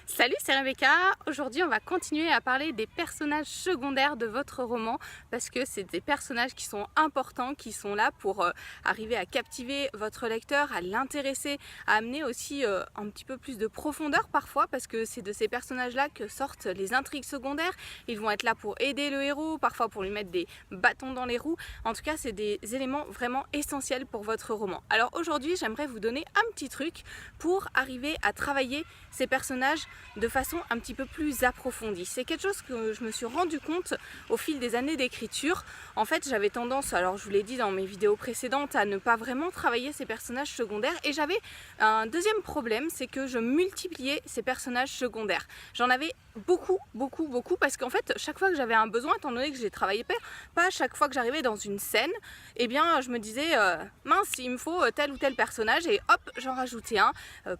Salut, c'est Rebecca. Aujourd'hui, on va continuer à parler des personnages secondaires de votre roman parce que c'est des personnages qui sont importants, qui sont là pour arriver à captiver votre lecteur, à l'intéresser, à amener aussi un petit peu plus de profondeur parfois parce que c'est de ces personnages-là que sortent les intrigues secondaires. Ils vont être là pour aider le héros, parfois pour lui mettre des bâtons dans les roues. En tout cas, c'est des éléments vraiment essentiels pour votre roman. Alors aujourd'hui, j'aimerais vous donner un petit truc pour arriver à travailler ces personnages de façon un petit peu plus approfondie. C'est quelque chose que je me suis rendu compte au fil des années d'écriture. En fait, j'avais tendance, alors je vous l'ai dit dans mes vidéos précédentes, à ne pas vraiment travailler ces personnages secondaires et j'avais un deuxième problème, c'est que je multipliais ces personnages secondaires. J'en avais beaucoup parce qu'en fait, chaque fois que j'avais un besoin, étant donné que j'ai travaillé pas chaque fois que j'arrivais dans une scène, eh bien je me disais mince, il me faut tel ou tel personnage et hop, j'en rajoutais un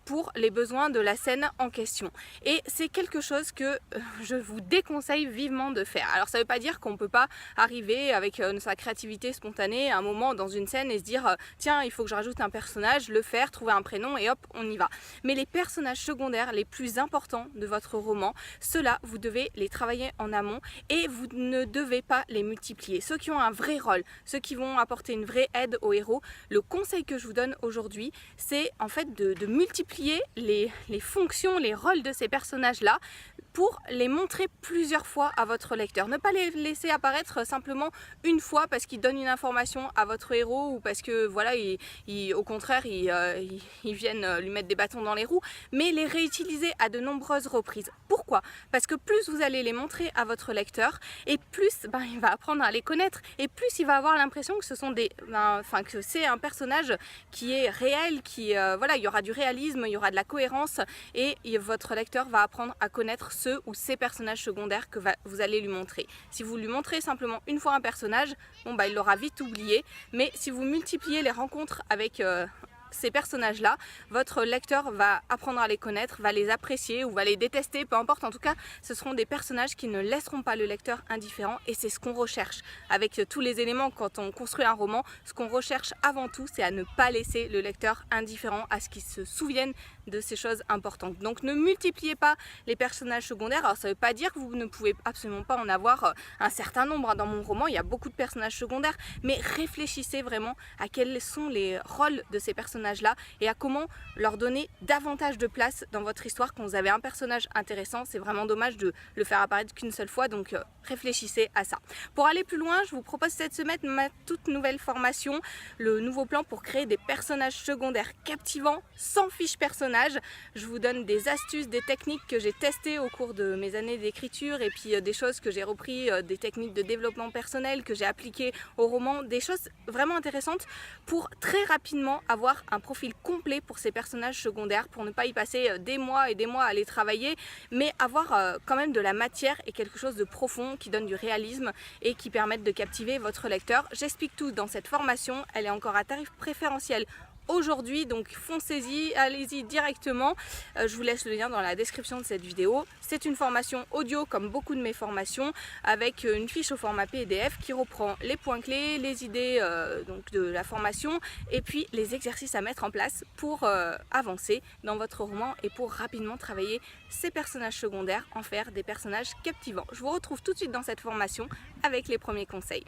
pour les besoins de la scène en question. Et c'est quelque chose que je vous déconseille vivement de faire. Alors ça ne veut pas dire qu'on ne peut pas arriver avec sa créativité spontanée à un moment dans une scène et se dire tiens, il faut que je rajoute un personnage, le faire, trouver un prénom et hop, on y va. Mais les personnages secondaires les plus importants de votre roman, ceux-là, vous devez les travailler en amont et vous ne devez pas les multiplier. Ceux qui ont un vrai rôle, ceux qui vont apporter une vraie aide au héros, le conseil que je vous donne aujourd'hui, c'est en fait de multiplier les fonctions, les rôles de ces personnages-là pour les montrer plusieurs fois à votre lecteur. Ne pas les laisser apparaître simplement une fois parce qu'ils donnent une information à votre héros ou parce que voilà, au contraire, ils viennent lui mettre des bâtons dans les roues, mais les réutiliser à de nombreuses reprises. Pourquoi? Parce que plus vous allez les montrer à votre lecteur et plus il va apprendre à les connaître et plus il va avoir l'impression que ce sont que c'est un personnage qui est réel, voilà, il y aura du réalisme, il y aura de la cohérence et votre lecteur va apprendre à connaître ceux ou ces personnages secondaires que vous allez lui montrer. Si vous lui montrez simplement une fois un personnage, il l'aura vite oublié, mais si vous multipliez les rencontres avec ces personnages-là, votre lecteur va apprendre à les connaître, va les apprécier ou va les détester, peu importe. En tout cas, ce seront des personnages qui ne laisseront pas le lecteur indifférent et c'est ce qu'on recherche. Avec tous les éléments, quand on construit un roman, ce qu'on recherche avant tout, c'est à ne pas laisser le lecteur indifférent, à ce qu'il se souvienne de ces choses importantes. Donc ne multipliez pas les personnages secondaires. Alors ça ne veut pas dire que vous ne pouvez absolument pas en avoir un certain nombre. Dans mon roman, il y a beaucoup de personnages secondaires, mais réfléchissez vraiment à quels sont les rôles de ces personnages-là et à comment leur donner davantage de place dans votre histoire. Quand vous avez un personnage intéressant, c'est vraiment dommage de le faire apparaître qu'une seule fois, donc réfléchissez à ça. Pour aller plus loin, je vous propose cette semaine ma toute nouvelle formation, le nouveau plan pour créer des personnages secondaires captivants sans fiche personnage. Je vous donne des astuces, des techniques que j'ai testées au cours de mes années d'écriture et puis des choses que j'ai repris, des techniques de développement personnel que j'ai appliquées au roman, des choses vraiment intéressantes pour très rapidement avoir un profil complet pour ces personnages secondaires, pour ne pas y passer des mois et des mois à les travailler, mais avoir quand même de la matière et quelque chose de profond qui donne du réalisme et qui permette de captiver votre lecteur. J'explique tout dans cette formation, elle est encore à tarif préférentiel aujourd'hui, donc foncez-y, allez-y directement. Je vous laisse le lien dans la description de cette vidéo. C'est une formation audio comme beaucoup de mes formations avec une fiche au format PDF qui reprend les points clés, les idées donc de la formation et puis les exercices à mettre en place pour avancer dans votre roman et pour rapidement travailler ces personnages secondaires, en faire des personnages captivants. Je vous retrouve tout de suite dans cette formation avec les premiers conseils.